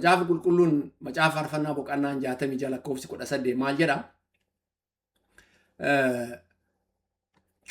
Macaafa qulqulluun macaafa faarfannaa boqonnaa 66 lakkoofsi 18 maal jedha?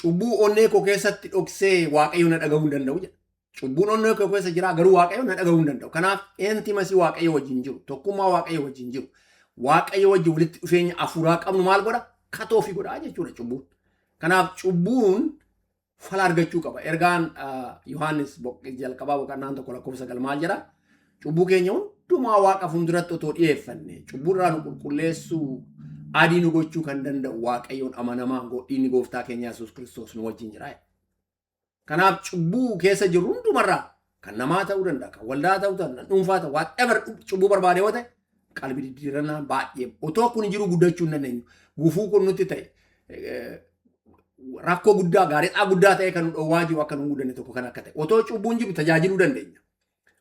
Cubbuu onnee koo keessatti dhoksee Waaqayyo na dhagahuu hin danda'u jedha. Cubbuun onnee koo keessa jira garuu Waaqayyo na dhagahuu hin danda'u. Kanaaf intimasii Waaqayyo wajjin jiru, tokkummaa Waaqayyo wajjin jiru, Waaqayyo wajjin walitti dhufeenya hafuuraa qabnu maal godha? Katoo fi godhaa jechuudha cubbuun. Kanaaf cubbuun fala argachuu qaba. Ergaan Yohaannis jalqabaa boqonnaa 1 lakkoofsa 9 maal jedha? Cubbuu keenya hundumaa Waaqa fuulduratti otoo dhiyeeffanne cubburraa nu qulqulleessuu adii nu gochuu kan danda'u Waaqayyoon amanamaa godhiinni gooftaa keenya Yesuus Kiristoos nu wajjin jira. Kanaaf cubbuu keessa jiru hundumarraa kan namaa ta'uu danda'a, kan waldaa ta'uu danda'a, dhuunfaa ta'uu whatever cubbuu barbaade yoo ta'e qalbii diddiirannaa baay'ee otoo kun jiru guddachuu hin dandeenyu. Gufuu kun nutti ta'e rakkoo guddaa gaariidhaa guddaa ta'e kan nu dhowwaa jiru akka nu guddanne tokko kan akka ta'e. Otoo cubbuun jiru tajaajiluu dandeenya.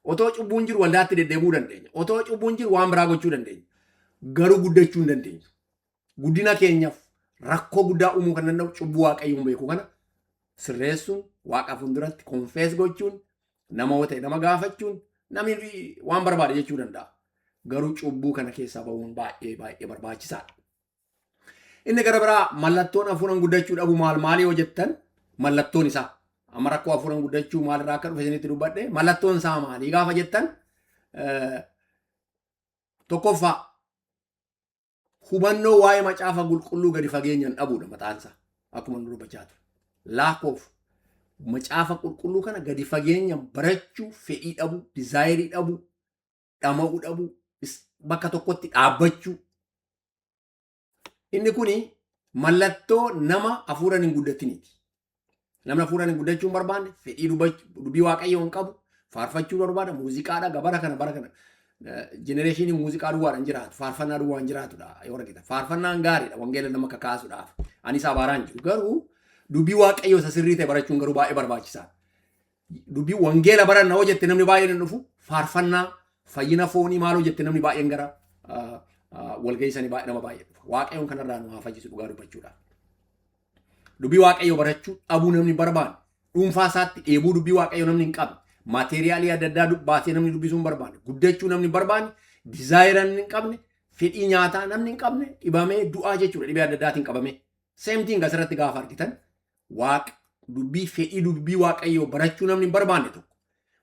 Otoo cubbuun jiru waldaatti deddeebi'uu dandeenya. Otoo cubbuun jiru waan biraa gochuu dandeenya. Garuu guddachuu hin dandeenya. Guddina keenyaaf rakkoo guddaa uumuu kan danda'u cubbuu Waaqayyoon beeku kana sirreessuun Waaqa fuulduratti konfees gochuun nama ta'e nama gaafachuun namni waan barbaade jechuu danda'a. Garuu cubbuu kana keessaa ba'uun baay'ee barbaachisaadha. Inni gara biraa mallattoon hafuuraan guddachuu dhabu maali yoo jettan mallattoon isaa amma rakkoo hafuuraan guddachuu maalirraa akka dhufe isinitti dubbadhe mallattoon isaa maali gaafa jettan tokkoffaa hubannoo waa'ee macaafa qulqulluu gadi fageenyaan dhabuudha mataansa akkuma nu dubbachaa ture. Laakoof macaafa qulqulluu kana gadi fageenyaan barachuu fedhii dhabu, dizaayirii dhabu, dhama'uu dhabu, bakka tokkotti dhaabbachuu. Inni kuni mallattoo nama hafuuraan hin guddatiniiti. Namni hafuuraan hin guddachuu hin barbaanne fedhii dubbii Waaqayyoo hin qabu, faarfachuu barbaada, muuziqaadha bara kana. Generation muuziqaa duwwaadhaan jiraatu, faarfannaa duwwaan jiraatudha yoo argita. Faarfannaan gaariidha wangeela nama kakaasuudhaaf. Anis abaaraan jiru garuu dubbii Waaqayyoo isa sirrii ta'e barachuun garuu baay'ee barbaachisaadha. Dubbii wangeela baranna hoo jette namni baay'een hin dhufu faarfannaa fayyina foonii maaloo jette namni baay'een gara walgeessanii nama baay'ee dhufa. Waaqayyoon kanarraa nu haa fayyisu dhugaa dubbachuudhaaf. Dubbii Waaqayyoo barachuu dhabuu namni barbaadu dhuunfaa isaatti dheebuu dubbii Waaqayyoo namni hin qabne. Maateeriyaalii adda addaa baatee namni dubbisuu hin barbaanne, guddachuu namni hin barbaanne, dizaayiran hin qabne, fedhii nyaataa namni hin qabne, dhibamee du'aa jechuudha dhibee adda addaatiin qabamee. Seemtiin asirratti gaafa argitan Waaqa dubbii fedhii dubbii Waaqayyoo barachuu namni hin barbaanne tokko.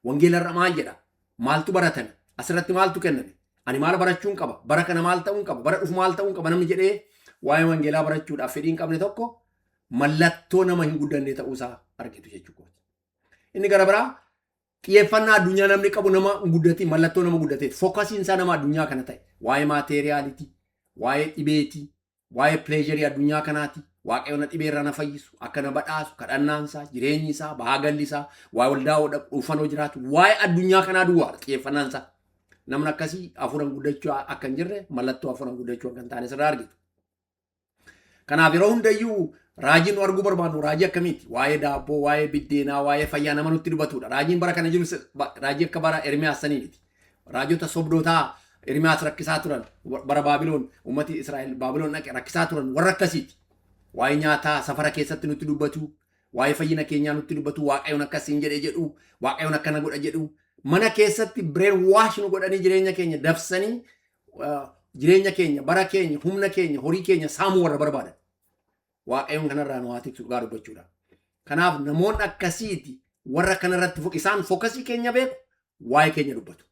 Wangeelarra maal jedha? Maaltu baratame? Asirratti maaltu kenname? Ani maal barachuun qaba? Bara kana maal ta'uun qaba? Bara dhufu maal ta'uun qaba? Namni jedhee waa'ee wangeelaa barachuudhaaf fedhii hin qabne tokko mallattoo nama hin guddanne ta'uusaa argitu jechuudha. Inni gara biraa xiyyeeffannaa addunyaa namni qabu nama guddate mallattoo nama guddate fookasiin isaa nama addunyaa kana ta'e waa'ee maateeriyaalitii, waa'ee dhibeetii, waa'ee pileejarii addunyaa kanaati. Waaqayyoon na dhibeerraa na fayyisu, akka na badhaasu, kadhannaan isaa, jireenyi isaa, baagalli isaa, waa'ee waldaa dhuunfanoo jiraatu, waa'ee addunyaa kanaa duwwaadha xiyyeeffannaan isaa. Namni akkasii hafuuraan guddachuu akka hin jirre mallattoo hafuuraan guddachuu akka hin taane sirraa argitu. Kanaaf yeroo hundayyuu raajiin nu arguu barbaannu raajii akkamiiti? Waa'ee daabboo, waa'ee biddeenaa, waa'ee fayyaa nama nutti dubbatudha. Raajiin bara kana jiru raajii akka bara Ermiyaas saniiti. Raajota sobdootaa Ermiyaas rakkisaa turan bara Baabiloon uummati Israa'el Baabiloon dhaqe rakkisaa turan warra akkasiiti. Waa'ee nyaataa safara keessatti nutti dubbatu, waa'ee fayyina keenyaa nutti dubbatu, Waaqayyoon akkasiin jedhee jedhu, Waaqayyoon akkana godha jedhu. Mana keessatti bireen waash nu godhanii jireenya keenya dabsanii jireenya keenya, bara keenya, humna keenya, horii keenya saamuu warra barbaadan. Waaqayyoon kanarraa nu haa tiksu dhugaa dubbachuudha. Kanaaf namoonni akkasiiti warra kanarratti isaan fookasii keenya beeku waa'ee keenya dubbatu.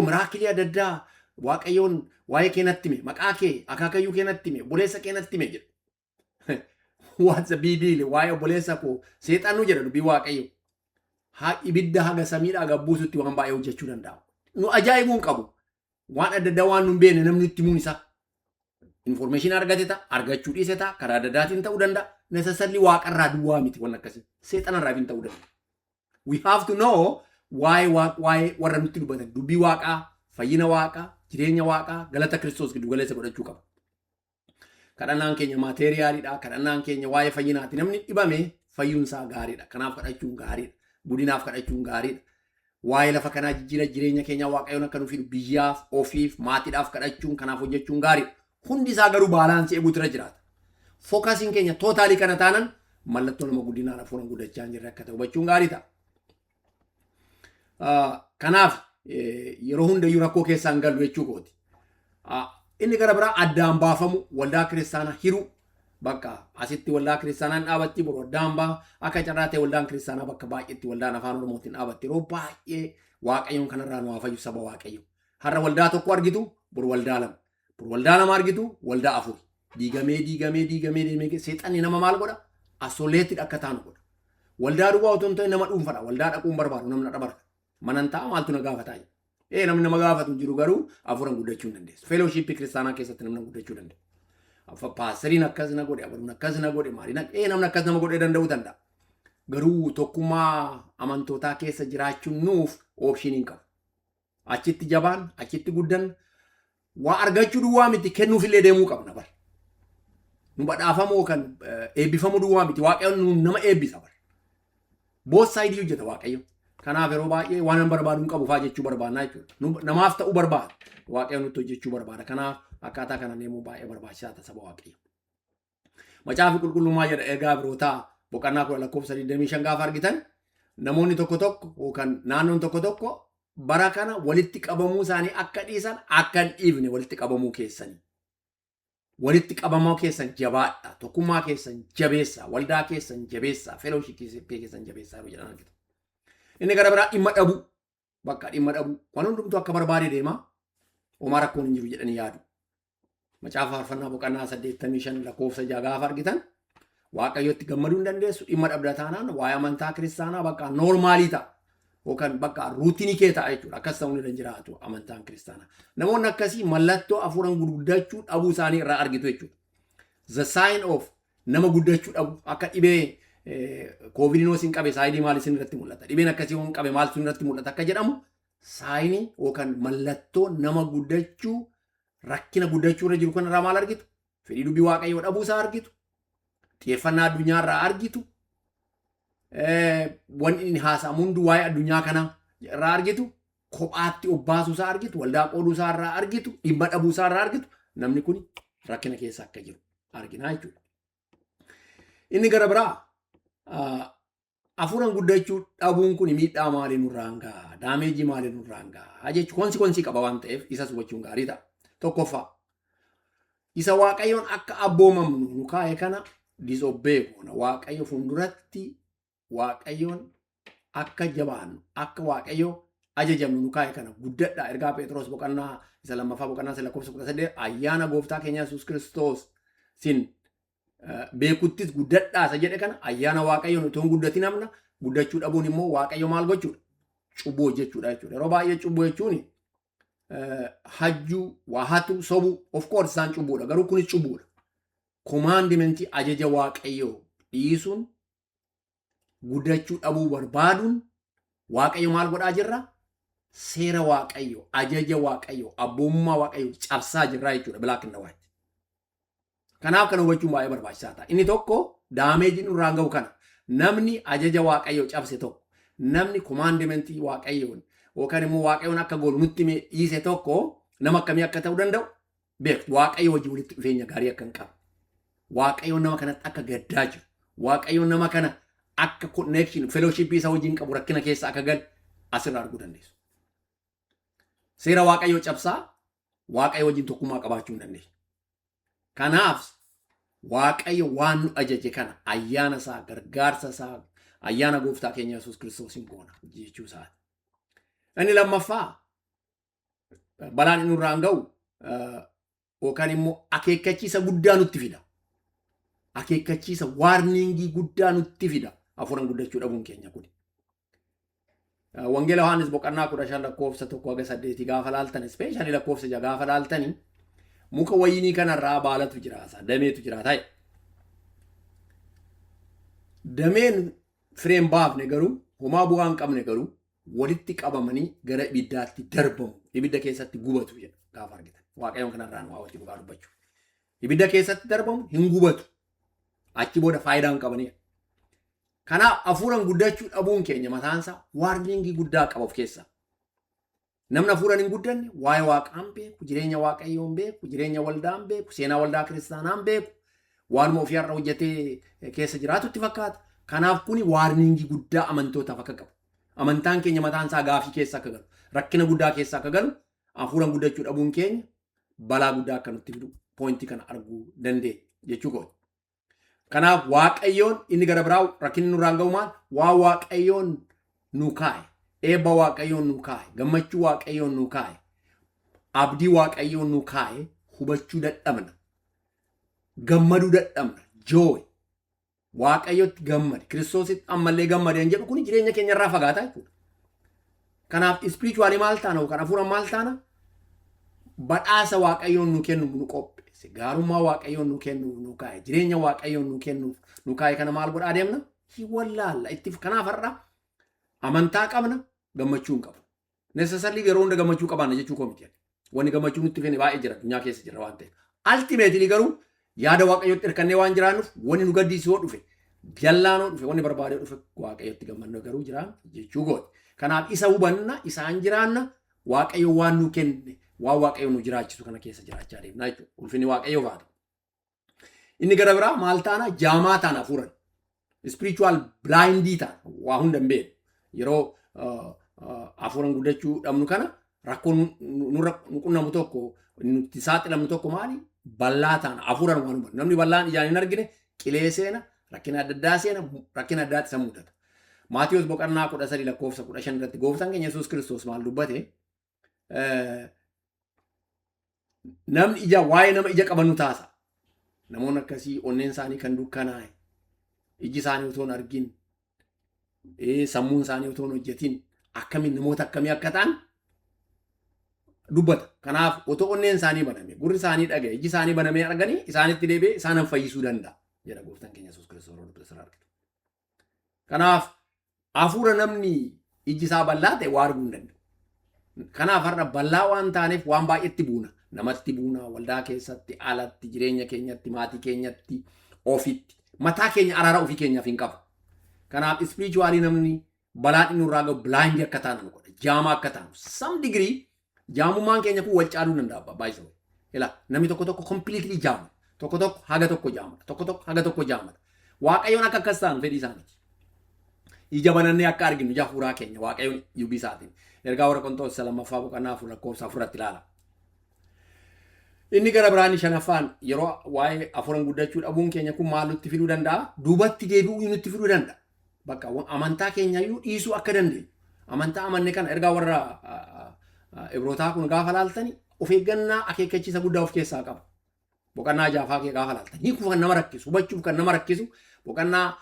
Miraakilii adda addaa Waaqayyoon waa'ee keenatti hime, maqaa kee, akaakayyuu keenatti hime, obboleessa keenatti hime jedhu. What's a big deal? Waa'ee obboleessa koo seexanuu jedha dubbii Waaqayyoo. Ibidda haga samiidhaa gabbuusutti waan baay'ee hojjechuu danda'a. Nu ajaa'ibuu hin qabu. Waan adda addaa waan nu hin beekne namni itti himuun isaa. Information argate ta'a, argachuu dhiise ta'a, karaa adda addaatiin ta'uu danda'a. Necessarily waaqarraa duwwaa miti waan akkasii. Seexanarraa hin ta'uu danda'a. We have to know waa'ee warra nutti dubbatan dubbii Waaqaa, fayyina Waaqaa, jireenya Waaqaa, galata Kiristoos giddu galeessa godhachuu qaba. Kadhannaan keenya maateeriyaaliidha. Kadhannaan keenya waa'ee fayyinaati. Namni dhibame fayyuunsaa gaariidha. Kanaaf kadhachuun gaariidha. Budinaaf kadhachuun gaariidha. Waa'ee lafa kanaa jijjiira jireenya keenyaa Waaqayyoon akka nuuf biyyaaf, ofiif, maatiidhaaf kadhachuun kanaaf hojjechuun gaariidha. Hundi isaa garuu baalaansii eeguutu irra jiraata. Fookasiin keenya tootaalii kana taanan mallattoo nama guddinaan hafuuraan guddachaa hin jirre akka ta'u hubachuun gaarii ta'a. Kanaaf yeroo hundayyuu rakkoo keessaan galu jechuu kooti. Inni gara biraa addaan baafamu waldaa kiristaanaa hiru bakka asitti waldaa kiristaanaan dhaabatti bor waddaan baa akka carraa ta'e waldaan kiristaanaa bakka baay'eetti waldaan afaan oromootiin dhaabatti yeroo baay'ee waaqayyoon kanarraa nu hafayyu saba waaqayyo. Har'a waldaa tokko argitu bor waldaa lama. Bor waldaa lama argitu waldaa afur. Diigamee deemee seexanni nama maal godha? Asoleetti akka taanu godha. Waldaa duwwaa otoo hin ta'in nama dhuunfadha. Waldaa dhaquun barbaadu namni dhabarka. Manan ta'a maaltu na gaafataa? Namni nama gaafatu jiru garuu afuran guddachuu hin dandeessu. Feelooshipii kiristaanaa keessatti namni guddachuu danda'a. Paasteriin akkas na godhe, abaluun akkas na godhe, maaliin namni akkas nama godhee danda'uu danda'a. Garuu tokkummaa amantootaa keessa jiraachuun nuuf oopshinii hin qabu. Achitti jabaan, achitti guddan waa argachuu duwwaa miti kennuufillee deemuu qabna bara. Nu badhaafamoo kan eebbifamuu duwwaa miti waaqayyoon nama eebbisa bara. Both side hojjeta waaqayyo. Kanaaf yeroo baay'ee waan barbaadu hin qabu faa jechuu barbaadna jechuudha. Namaaf ta'uu barbaada. Waaqayyoon nutti hojjechuu barbaada. Kanaaf akkaataa kana deemuu baay'ee barbaachisaa ta'a saba waaqayyo. Macaafi qulqullummaa jedha egaa Ibrootaa boqonnaa 10:25 gaafa argitan namoonni tokko tokko yookaan naannoon tokko bara kana walitti qabamuu isaanii akka dhiisan akka hin dhiifne walitti qabamuu keessanii. Walitti qabamuu keessan jabaadha. Tokkummaa keessan jabeessaa. Waldaa keessan jabeessaa. Feelooshipii keessan jabeessaa jedhan argitu. Inni gara biraa dhimma dhabu. Bakka dhimma dhabu. Waan hundumtuu akka barbaade deema. Homaa rakkoon hin jiru jedhanii yaadu. Macaafa faarfannaa boqonnaa 85 lakkoofsa 6 gaafa argitan waaqayyotti gammaduu hin dandeessu. Dhimma dhabda taanaan waa'ee amantaa kiristaanaa bakka noormaalii ta'a. Yookaan bakka ruutinii kee ta'a jechuudha. Akkas ta'uu ni jiraatu amantaan kiristaanaa. Namoonni akkasii mallattoo afuuran guddachuu dhabuu isaanii irraa argitu jechuudha. The sign of nama guddachuu dhabu akka dhibee COVID hin qabe saayinii maal isin irratti mul'ata? Dhibeen akkasii hin qabe maal isin irratti mul'ata akka jedhamu saayinii yookaan mallattoo nama guddachuu rakkina guddachuu irra jiru kanarraa maal argitu? Fedhii dubbii waaqayyoo dhabuu isaa argitu. Xiyyeeffannaa addunyaa irraa argitu. Wanni inni haasa'amu hundi waa'ee addunyaa kanaa irraa argitu. Kophaatti obbaasuu isaa argitu. Waldaa qooduu isaa irraa argitu. Dhimma dhabuu isaa irraa argitu. Namni kun rakkina keessa akka jiru arginaa jechuudha. Inni gara biraa afuuran guddachuu dhabuun kun miidhaa maalii nurraan ga'a? Daameejii maalii nurraan ga'a? Jechuun konsikonsii qaba waan ta'eef isa hubachuun gaarii ta'a. Tokkoffaa isa waaqayyoon akka abboomamnu nu kaa'e kana disobbeekuna waaqayyo fuulduratti waaqayyoon akka jabaannu akka waaqayyo ajajamnu nu kaa'e kana guddadha. Ergaa Phexros boqonnaa isa lammaffaa boqonnaa isa lakkoofsa 18 ayyaana gooftaa keenya Yesuus Kiristoos sin beekuttis guddadhaa isa jedhe kana ayyaana waaqayyoon utuu hin guddatin amna guddachuu dhabuun immoo waaqayyo maal gochuudha? Cubbuu hojjechuudha jechuudha. Yeroo baay'ee cubbuu jechuun hajjuu, waahatu, sobu of course isaan cubbuudha. Garuu kunis cubbuudha. Komaandimentii ajaja waaqayyoo dhiisuun guddachuu dhabuu barbaaduun waaqayyo maal godhaa jirra? Seera waaqayyo, ajaja waaqayyo, abboomummaa waaqayyo cabsaa jirra jechuudha. Black and white. Kanaaf kana hubachuun baay'ee barbaachisaa ta'a. Inni tokko daameejiin irraan ga'u kana. Namni ajaja waaqayyo cabse tokko, namni komaandimentii waaqayyoon yookaan immoo waaqayyoon akka goonu nutti dhiise tokko nama akkamii akka ta'uu danda'u beektu. Waaqayyo wajjin walitti dhufeenya gaarii akka hin qabu. Waaqayyoon nama kanatti akka gaddaa jiru. Waaqayyoon nama kana akka connection, fellowship isa wajjin qabu rakkina keessa akka gal asirraa arguu dandeessu. Seera waaqayyoo cabsaa waaqayyo wajjin tokkummaa qabaachuu hin dandeessu. Kanaaf waaqayyo waan nu ajaje kana ayyaana isaa, gargaarsa isaa, ayyaana gooftaa keenya Yesuus Kiristoos hin goona jechuu isaati. Inni lammaffaa balaan inni irraan ga'u yookaan immoo akeekkachiisa guddaa nutti fida. Akeekkachiisa waarningii guddaa nutti fida afuuran guddachuu dhabuun keenya kun. Wangeela Yohaannis boqonnaa 15 lakkoofsa 1-8 gaafa laaltan, ispeeshaalii lakkoofsa 6 gaafa laaltanii muka wayinii kanarraa baalatu jiraata, dameetu jiraata. Dameen fireen baafne garuu homaa bu'aa hin qabne garuu walitti qabamanii gara ibiddaatti darbamu. Ibidda keessatti gubatu jedha gaafa argitan. Waaqayyoon kanarraan waa wajjin dhugaa dubbachuu. Ibidda keessatti darbamu hin gubatu. Achi booda faayidaa hin qabanii. Kanaaf afuuran guddachuu dhabuun keenya mataansaa waarningii guddaa qaba of keessaa. Namni afuuran hin guddanne waa'ee waaqaan beeku, jireenya waaqayyoon beeku, jireenya waldaan beeku, seenaa waldaa kiristaanaan beeku, waanuma ofii har'a hojjetee keessa jiraatutti fakkaata. Kanaaf kuni waarningii guddaa amantootaaf akka qabu. Amantaan keenya mataansaa gaafii keessa akka galu. rakkina guddaa keessa akka galu hafuuraan guddachuu dhabuun keenya balaa guddaa akka nutti fidu pointii kana arguu dandeenya jechuu kooti. Kanaaf Waaqayyoon inni gara biraa rakkinni nurraan ga'u maal? Waa Waaqayyoon nu kaa'e, eebba Waaqayyoon nu kaa'e, gammachuu Waaqayyoon nu kaa'e, abdii Waaqayyoon nu kaa'e hubachuu dadhabna, gammaduu dadhabna, jooy Waaqayyotti gammade, Kiristoositti ammallee gammade jedhu kun jireenya keenya irraa fagaataa jechuudha. Kanaaf spiritually maal taana yookaan hafuuraan maal taana? Badhaasa Waaqayyoon nu kennu nu qopheesse, gaarummaa Waaqayyoon nu kennu nu kaa'e, jireenya Waaqayyoon nu kennu nu kaa'e kana maal godhaa deemna? Hiwallaalla itti kanaaf har'a amantaa qabna, gammachuu hin qabnu. Necessarily yeroo hunda gammachuu qabaanna jechuu koo miti. Wanni gammachuu nutti fene baay'ee jira, addunyaa keessa jira waan ta'eef. Ultimately garuu yaada Waaqayyootti hirkannee waan jiraannuuf wanni nu gaddisiisoo dhufe, jallaanoo dhufe, wanni barbaadee dhufe Waaqayyootti gammannoo garuu jira jechuu kooti. Kanaaf isa hubanna, isaan jiraanna, Waaqayyo waan nu kenne, waan Waaqayyo nu jiraachisu kana keessa jiraachaa deemna jechuudha. Ulfinni Waaqayyoo faata. Inni gara biraa maal taana? Jaamaa taana hafuuran. Spiritual blindii taana waa hunda hin beeknu. Yeroo hafuuraan guddachuu dhabnu kana rakkoon nu qunnamu tokko nutti saaxilamnu tokko maali? Bal'aa taana hafuuraan waan hubannu. Namni bal'aan ijaan hin argine qilee seena, rakkina adda addaa seena, rakkina addaatti isa mudata. Maatiyoos boqonnaa 13 lakkoofsa 15 irratti gooftaan keenya Yesuus Kiristoos maal dubbate? Namni ija waa'ee nama ija qaban nu taasa. Namoonni akkasii onneen isaanii kan dukkanaa'e, iji isaanii otoo hin argin, sammuun isaanii otoo hin hojjetin akkamiin namoota akkamii akka ta'an dubbata. Kanaaf otoo onneen isaanii baname, gurri isaanii dhaga'e, iji isaanii banamee arganii isaanitti deebi'ee isaan fayyisuu danda'a jedha gooftaan keenya Yesuus Kiristoos. Kanaaf hafuura namni iji isaa bal'aa ta'e waa arguu hin danda'u. Kanaaf har'a bal'aa waan taaneef waan baay'eetti buuna. Namatti buuna, waldaa keessatti, alatti, jireenya keenyatti, maatii keenyatti, ofitti. Mataa keenya araara ofii keenyaaf hin qabu. Kanaaf spiritually namni balaan inni irraa gahu blind akka taanu godha. Jaamaa akka taanu. Some degree jaamummaan keenya kun wal caaluu danda'a baay'isa. Ila namni tokko tokko completely jaama. Tokko tokko haga tokko jaama. Tokko tokko haga tokko jaama. Waaqayyoon akka akkas taanu fedhii isaaniiti. Ija banannee akka arginu ija hafuuraa keenya Waaqayyoon yuubii isaatiin. Ergaa warra Qorontos 2ffaa boqonnaa 4 lakkoofsa 4tti ilaala. Inni gara biraan 5ffaan yeroo waa'ee hafuuraan guddachuu dhabuun keenya kun maal nutti fiduu danda'a? Duubatti deebi'uu nutti fiduu danda'a. Bakka amantaa keenya iyyuu dhiisuu akka dandeenyu. Amantaa amanne kana ergaa warra Ibrootaa kun gaafa laaltani of eeggannaa akeekkachiisa guddaa of keessaa qaba. Boqonnaa 6ffaa gaafa laaltani hiikuuf kan nama rakkisu, hubachuuf kan nama rakkisu, boqonnaa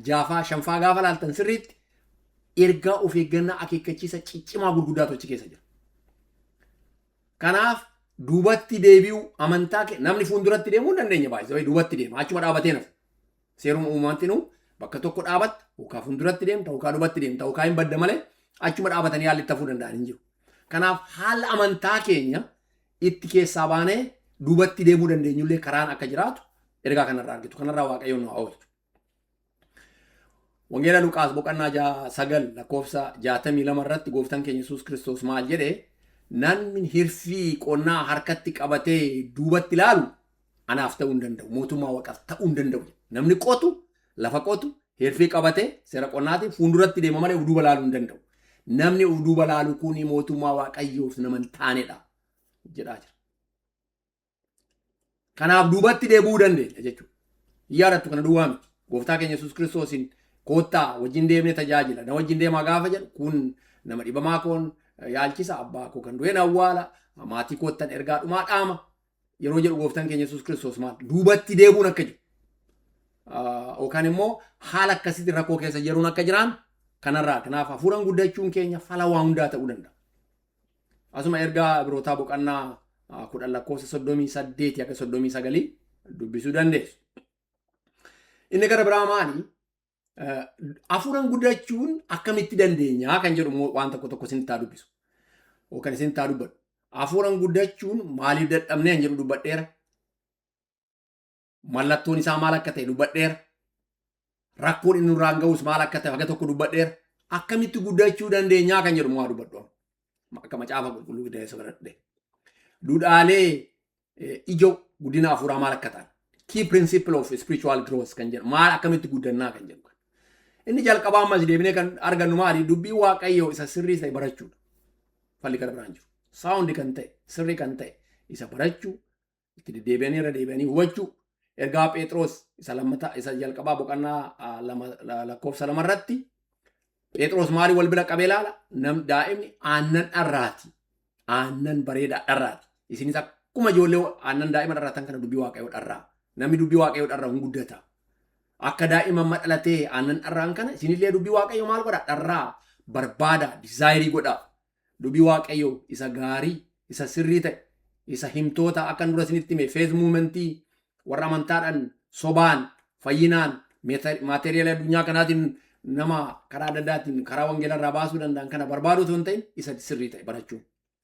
6ffaa 5ffaa gaafa laaltan sirriitti ergaa of eeggannaa akeekkachiisa ciccimaa gurguddaatu achi keessa jira. Kanaaf duubatti deebi'uu amantaa namni fuulduratti deemuu hin dandeenya baay'ee duubatti deema achuma dhaabatee nafu. Seeruma uumaatti nu bakka tokko dhaabatta yookaan fuulduratti deemta yookaan duubatti deemta yookaan hin badda malee achuma dhaabatanii haalli itti hafuu danda'an hin jiru. Kanaaf haala amantaa keenya itti keessaa baanee duubatti deemuu dandeenyullee karaan akka jiraatu ergaa kanarraa argitu. Kanarraa Waaqayyoon nu haa oolchu. Wangeela Luqaas boqonnaa 9 lakkoofsa 62 irratti gooftaan keenya Yesuus Kiristoos maal jedhee? Namni hirfii qonnaa harkatti qabatee duubatti ilaalu anaaf ta'uu hin danda'u. Mootummaa Waaqaaf ta'uu hin danda'u. Namni qotu, lafa qotu, hirfii qabatee seera qonnaatiin fuulduratti deema malee duuba ilaaluu hin danda'u. Namni duuba ilaalu kun mootummaa Waaqayyoof nama hin taanedha jedhaa jira. Kanaaf duubatti deebi'uu dandeenya jechuudha. Yaadattu kana duwwaa miti. Gooftaa keenya Yesuus Kiristoosiin koottaa wajjin deemnee tajaajila. Na wajjin deemaa gaafa jedhu kun nama dhibamaa koon yaalchisa abbaa koo kan du'een awwaala maatii koottan ergaa dhumaa dhaama yeroo jedhu gooftaan keenya Yesuus Kiristoos maal duubatti deebuun akka jiru yookaan immoo haala akkasitti rakkoo keessa jiruun akka jiraan kanarraa. Kanaaf hafuuraan guddachuun keenya fala waa hundaa ta'uu danda'a. Asuma ergaa Ibrootaa boqonnaa 10 lakkoofsa 38 akka 39 dubbisuu dandeessu. Inni gara biraa maali? Hafuuraan guddachuun akkamitti dandeenya kan jedhu waan tokko tokko isin taa dubbisu. Yookaan isin taa dubbadhu. Hafuuraan guddachuun maaliif dadhabnee jedhu dubbadheera. Mallattoon isaa maal akka ta'e dubbadheera. Rakkoon inni nurraan ga'us maal akka ta'e haga tokko dubbadheera. Akkamitti guddachuu dandeenya kan jedhu maa dubbadhu. Akka macaafa qulqulluu gideessa baradhe. Duudhaalee ijoo guddina hafuuraa maal akka ta'an. Key principle of spiritual growth kan jedhu maal akkamitti guddannaa kan jedhu. Inni jalqabaa ammas deebinee kan argannu maali? Dubbii Waaqayyoo isa sirrii ta'e barachuudha. falli gara biraan jiru. Saawundi kan ta'e, sirri kan ta'e isa barachuu, itti deddeebi'anii irra deebi'anii hubachuu. Ergaa Phexros isa lammataa isa jalqabaa boqonnaa lakkoofsa 2 irratti Phexros maali wal bira qabee ilaala? Daa'imni aannan dharraati. Aannan bareedaa dharraati. Isinis akkuma ijoollee aannan daa'ima dharraatan kana dubbii Waaqayyoo dharraa. Namni dubbii Waaqayyoo dharraa hin guddata. Akka daa'ima amma dhalatee aannan dharraan kana isinillee dubbii Waaqayyoo maal godha? Dharraa, barbaada, dizaayirii godha. Dubbii Waaqayyoo isa gaarii, isa sirrii ta'e, isa himtoota akka dura isinitti hime feez muumentii warra amantaadhaan sobaan, fayyinaan, maateriyaala addunyaa kanaatiin nama karaa adda addaatiin karaa wangeela irraa baasuu danda'an kana barbaadu osoo hin ta'in isa sirrii ta'e barachuun.